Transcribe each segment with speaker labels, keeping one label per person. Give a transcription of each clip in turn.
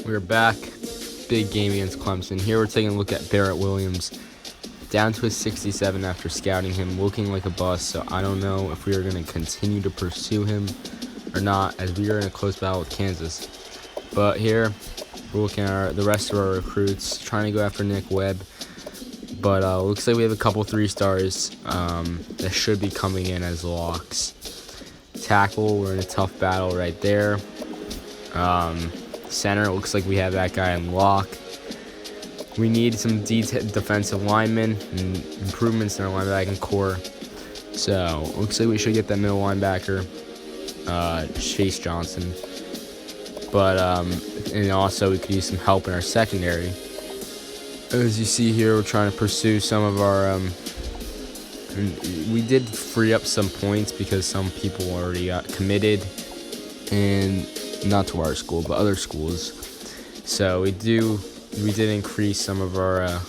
Speaker 1: We're back. Big game against Clemson. Here we're taking a look at Barrett Williams. Down to a 67 after scouting him, looking like a bust. So I don't know if we are going to continue to pursue him or not, as we are in a close battle with Kansas. But here we're looking at the rest of our recruits, trying to go after Nick Webb. But looks like we have a couple 3-stars that should be coming in as locks. Tackle, we're in a tough battle right there. Center, it looks like we have that guy in lock. We need some defensive linemen and improvements in our linebacking core. So, looks like we should get that middle linebacker, Chase Johnson. But, and also we could use some help in our secondary. As you see here, we're trying to pursue some of our, we did free up some points because some people already got committed, and not to our school, but other schools. So we did increase some of our,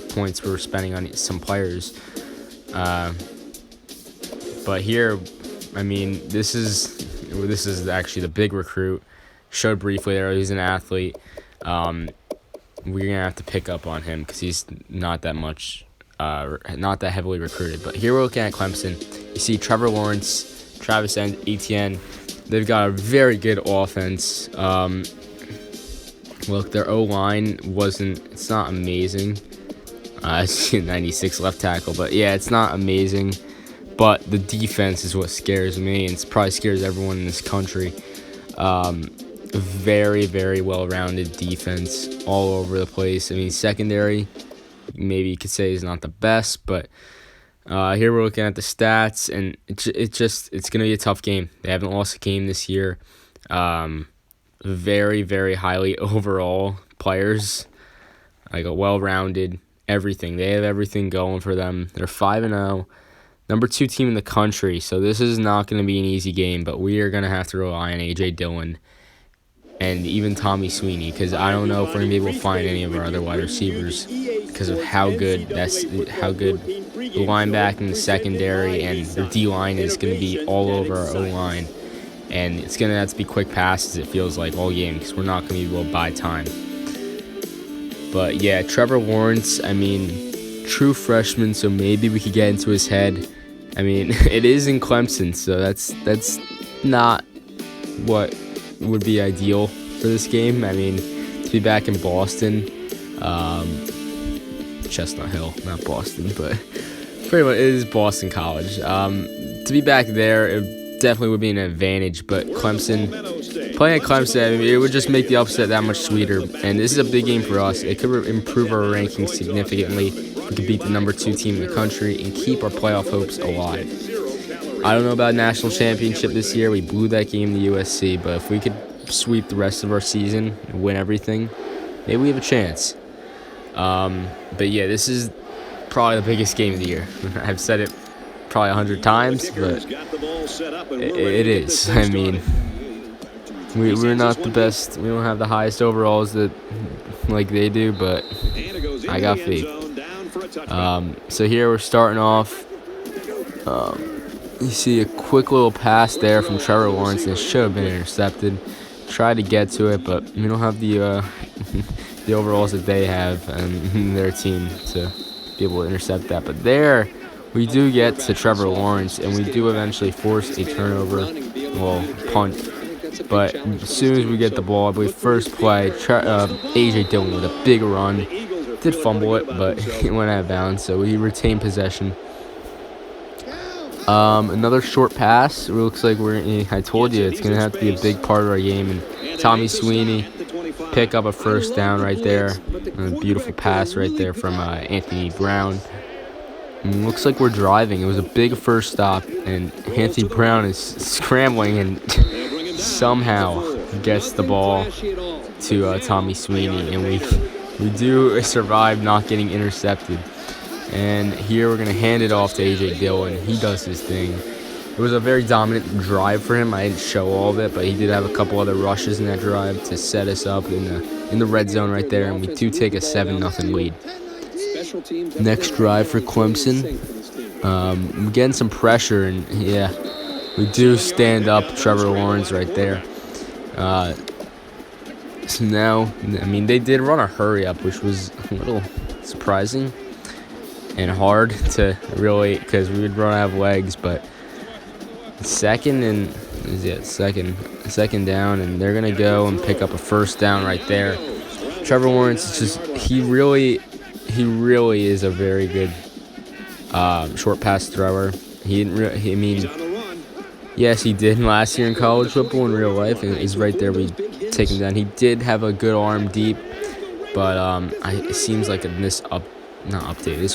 Speaker 1: points we were spending on some players. But here, I mean, this is actually the big recruit. Showed briefly there, he's an athlete. We're gonna have to pick up on him because he's not that heavily recruited. But here we're looking at Clemson. You see Trevor Lawrence, Travis Etienne. They've got a very good offense. Look, their O-line it's not amazing. I see 96 left tackle, but yeah, it's not amazing. But the defense is what scares me, and it probably scares everyone in this country. Very, very well-rounded defense all over the place. I mean, secondary, maybe you could say is not the best, but here we're looking at the stats, and it's going to be a tough game. They haven't lost a game this year. Very, very highly overall players, like a well-rounded everything. They have everything going for them. They're 5-0, number 2 team in the country, so this is not going to be an easy game, but we are going to have to rely on A.J. Dillon and even Tommy Sweeney, because I don't know if we're going to be able to find any of our other wide receivers because of how good the linebacker in the secondary and the D-line is going to be all over our O-line. And it's going to have to be quick passes, it feels like, all game, because we're not going to be able to buy time. But yeah, Trevor Lawrence, I mean, true freshman, so maybe we could get into his head. I mean, it is in Clemson, so that's not what would be ideal for this game. I mean, to be back in Boston, Chestnut Hill, not Boston, but pretty much it is Boston College. To be back there, it definitely would be an advantage, but playing at Clemson, I mean, it would just make the upset that much sweeter, and this is a big game for us. It could improve our rankings significantly. We could beat the number 2 team in the country and keep our playoff hopes alive. I don't know about national championship this year. We blew that game to USC, but if we could sweep the rest of our season and win everything, maybe we have a chance. But yeah, this is probably the biggest game of the year. I've said it probably 100 times, but it is. I mean, we're not the best. We don't have the highest overalls like they do, but I got faith. So here we're starting off. You see a quick little pass there from Trevor Lawrence, and it should have been intercepted. Tried to get to it, but we don't have the the overalls that they have and their team to be able to intercept that. But there, we do get to Trevor Lawrence, and we do eventually force a turnover, punt. But as soon as we get the ball, I believe first play, A.J. Dillon with a big run. Did fumble it, but it went out of bounds, so we retained possession. Another short pass. It looks like I told you, it's going to have to be a big part of our game. And Tommy Sweeney pick up a first down right there. A beautiful pass right there from Anthony Brown. And looks like we're driving. It was a big first stop, and Anthony Brown is scrambling and somehow gets the ball to Tommy Sweeney. And we do survive not getting intercepted. And here we're going to hand it off to A.J. Dillon. He does his thing. It was a very dominant drive for him. I didn't show all of it, but he did have a couple other rushes in that drive to set us up in the red zone right there, and we do take a 7-0 lead. Next drive for Clemson. We're getting some pressure, and yeah, we do stand up Trevor Lawrence right there. So now, I mean, they did run a hurry up, which was a little surprising and hard to really, because we would run out of legs. But second down, and they're gonna go and pick up a first down right there. Trevor Lawrence is just he really is a very good short pass thrower. Yes, he did last year in college football in real life, and he's right there. We take him down. He did have a good arm deep, but it seems like this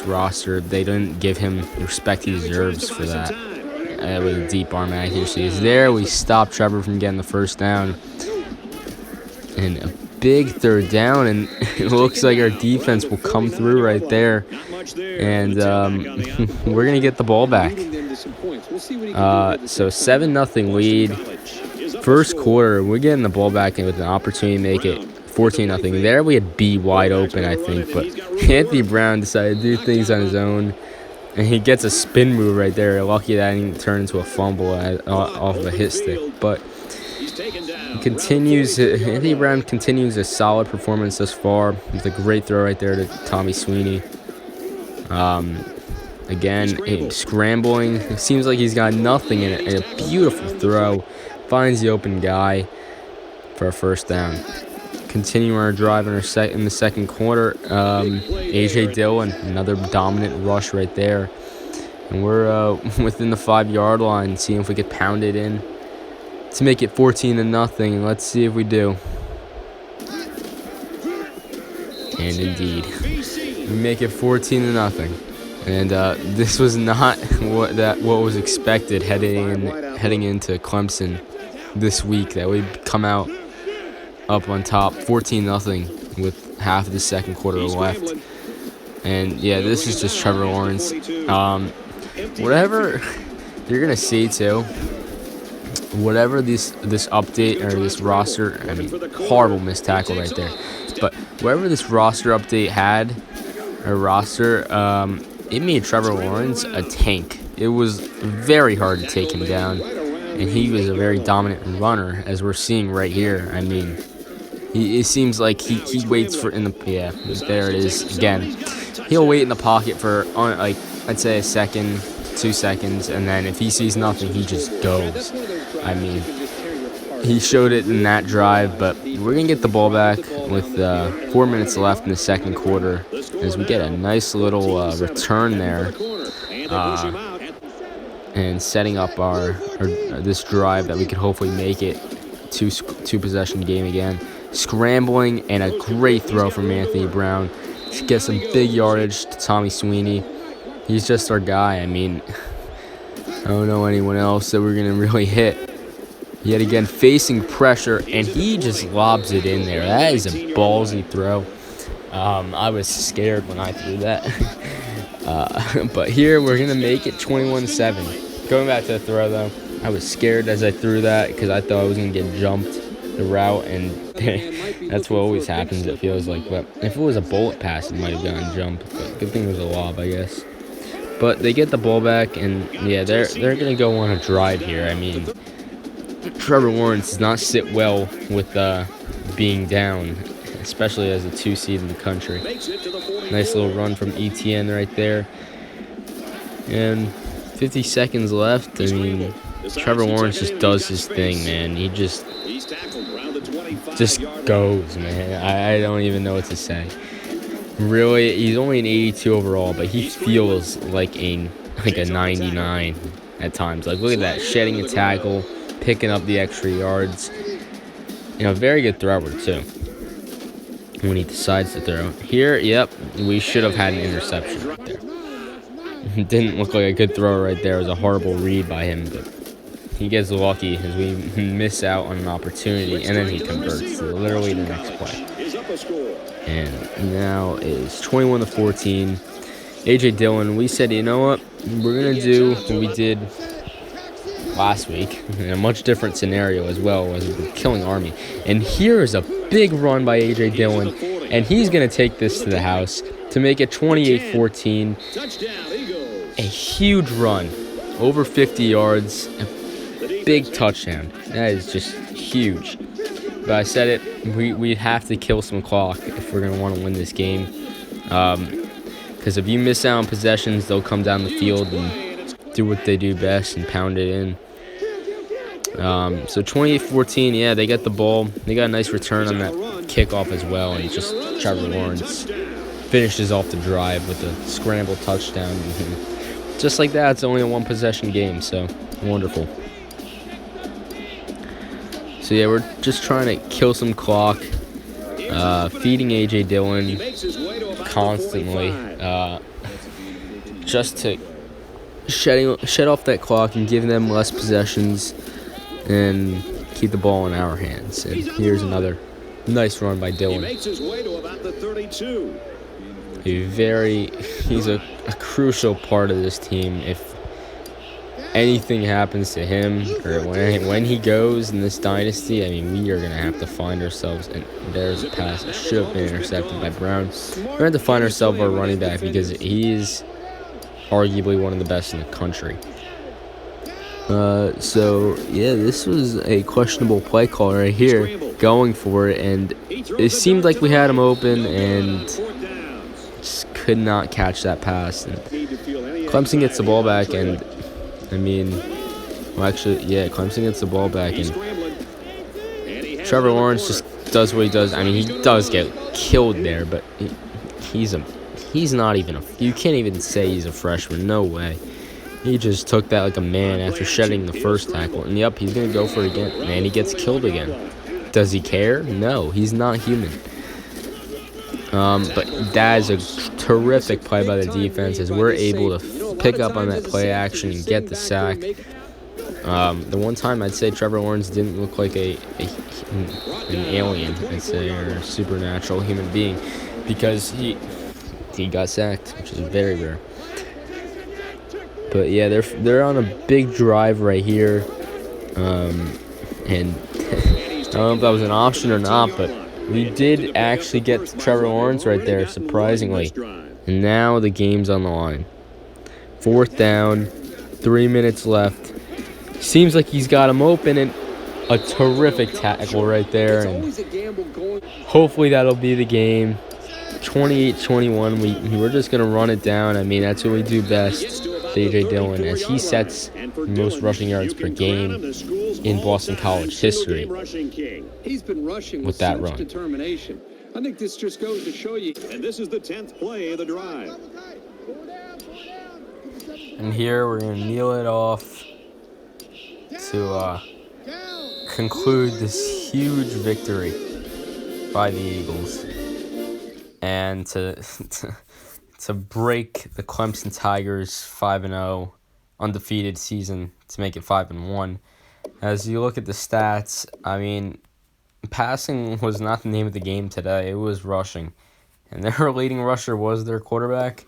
Speaker 1: roster, they didn't give him the respect he deserves for that. With a deep arm accuracy is there. We stopped Trevor from getting the first down, and a big third down, and it looks like our defense will come through right there, and we're gonna get the ball back. So 7-0 lead. First quarter, we're getting the ball back with an opportunity to make it 14-0. There we had B wide open, I think, but Anthony Brown decided to do things on his own, and he gets a spin move right there. Lucky that didn't turn into a fumble off of a hit stick, but Anthony Brown continues a solid performance thus far with a great throw right there to Tommy Sweeney. Again, scrambling. It seems like he's got nothing in it. And a beautiful throw. Finds the open guy for a first down. Continuing our drive in the second quarter. A.J. Dillon, another dominant rush right there. And we're within the 5-yard line, seeing if we could pound it in to make it 14-0. Let's see if we do. And indeed, we make it 14-0. And this was not what was expected heading into Clemson this week, that we'd come out up on top 14-0 with half of the second quarter left. And yeah, this is just Trevor Lawrence. Whatever you're gonna see too, whatever this update or this roster, I mean, horrible missed tackle right there. But whatever this roster update had, it made Trevor Lawrence a tank. It was very hard to take him down, and he was a very dominant runner, as we're seeing right here. I mean, it seems like he waits for there it is again. He'll wait in the pocket for like, I'd say a second, 2 seconds, and then if he sees nothing, he just goes. I mean, he showed it in that drive, but we're going to get the ball back with 4 minutes left in the second quarter as we get a nice little return there, and setting up our this drive that we could hopefully make it two-possession game again. Scrambling and a great throw from Anthony Brown to get some big yardage to Tommy Sweeney. He's just our guy. I mean, I don't know anyone else that we're going to really hit. Yet again, facing pressure, and he just lobs it in there. That is a ballsy throw. I was scared when I threw that. But here, we're going to make it 21-7. Going back to the throw, though, I was scared as I threw that because I thought I was going to get jumped the route, and that's what always happens, it feels like. But if it was a bullet pass, it might have gotten jumped. But good thing it was a lob, I guess. But they get the ball back, and yeah, they're going to go on a drive here. I mean, Trevor Lawrence does not sit well with being down, especially as a 2 seed in the country. Nice little run from ETN right there. And 50 seconds left. I mean, Trevor Lawrence just does his thing, man. He just goes, man. I don't even know what to say. Really, he's only an 82 overall, but he feels like a 99 at times. Like, look at that, shedding a tackle, picking up the extra yards. You know, very good thrower too when he decides to throw. Here, yep, we should have had an interception right there. It didn't look like a good throw right there. It was a horrible read by him, but he gets lucky as we miss out on an opportunity, and then he converts to literally the next play. And now it's 21-14. A.J. Dillon, we said, you know what? We're going to do what we did last week in a much different scenario as well, as we're killing Army. And here is a big run by A.J. Dillon, and he's going to take this to the house to make it 28-14. A huge run, over 50 yards, a big touchdown. That is just huge. But I said it, we'd have to kill some clock if we're going to want to win this game. Because if you miss out on possessions, they'll come down the field and do what they do best and pound it in. So 28-14, yeah, they got the ball. They got a nice return on that kickoff as well. And just Trevor Lawrence finishes off the drive with a scramble touchdown. Just like that, it's only a one-possession game, so wonderful. So yeah, we're just trying to kill some clock, feeding A.J. Dillon constantly, just to shed off that clock and give them less possessions and keep the ball in our hands. And here's another nice run by Dillon. He's a crucial part of this team. If anything happens to him or when he goes in this dynasty, I mean, we are going to have to find ourselves, and there's a pass that should have been intercepted by Brown. We're going to have to find ourselves our running back because he is arguably one of the best in the country. So, yeah, this was a questionable play call right here, going for it, and it seemed like we had him open and just could not catch that pass. And Clemson gets the ball back, and I mean, well, actually, yeah, Clemson gets the ball back, and Trevor Lawrence just does what he does. I mean, he does get killed there, but he's not even you can't even say he's a freshman. No way. He just took that like a man after shedding the first tackle. And yep, he's going to go for it again. And he gets killed again. Does he care? No, he's not human. But that is a terrific play by the defense as we're able to pick up on that play action and get the sack. The one time I'd say Trevor Lawrence didn't look like an alien, I'd say, or a supernatural human being, because he got sacked, which is very rare. But yeah, they're on a big drive right here, and I don't know if that was an option or not, but we did actually get Trevor Lawrence right there, surprisingly. And now the game's on the line. 4th down, 3 minutes left. Seems like he's got him open, and a terrific tackle right there. And hopefully that'll be the game. 28-21. We're just going to run it down. I mean, that's what we do best. A.J. Dillon, as he sets the most rushing yards per game in Boston College history with that run.
Speaker 2: I think this just goes to show you. And this is the 10th play of the drive.
Speaker 1: And here we're going to kneel it off to conclude this huge victory by the Eagles and to break the Clemson Tigers 5-0 undefeated season to make it 5-1. As you look at the stats, I mean, passing was not the name of the game today. It was rushing. And their leading rusher was their quarterback.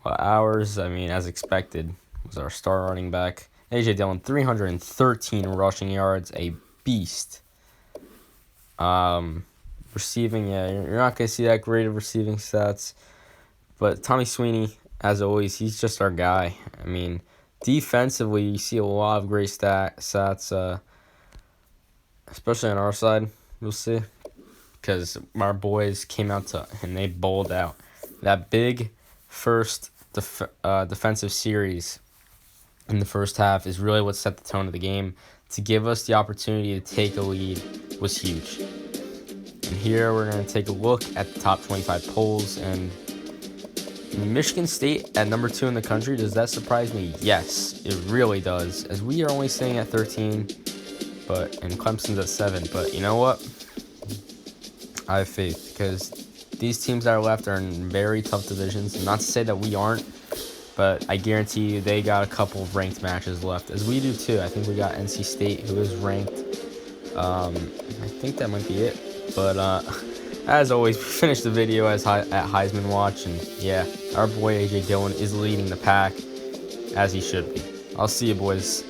Speaker 1: Well, ours, I mean, as expected, was our star running back. A.J. Dillon, 313 rushing yards, a beast. Receiving, yeah, you're not going to see that great of receiving stats. But Tommy Sweeney, as always, he's just our guy. I mean, defensively, you see a lot of great stats, especially on our side, we'll see. Because our boys came out and they bowled out. That big first defensive series in the first half is really what set the tone of the game. To give us the opportunity to take a lead was huge. And here we're going to take a look at the top 25 polls, and Michigan State at number 2 in the country, does that surprise me? Yes, it really does, as we are only staying at 13, and Clemson's at 7. But you know what? I have faith, because these teams that are left are in very tough divisions. Not to say that we aren't, but I guarantee you they got a couple of ranked matches left, as we do too. I think we got NC State, who is ranked. I think that might be it. But as always, we finished the video at Heisman Watch, and yeah, our boy A.J. Dillon is leading the pack, as he should be. I'll see you boys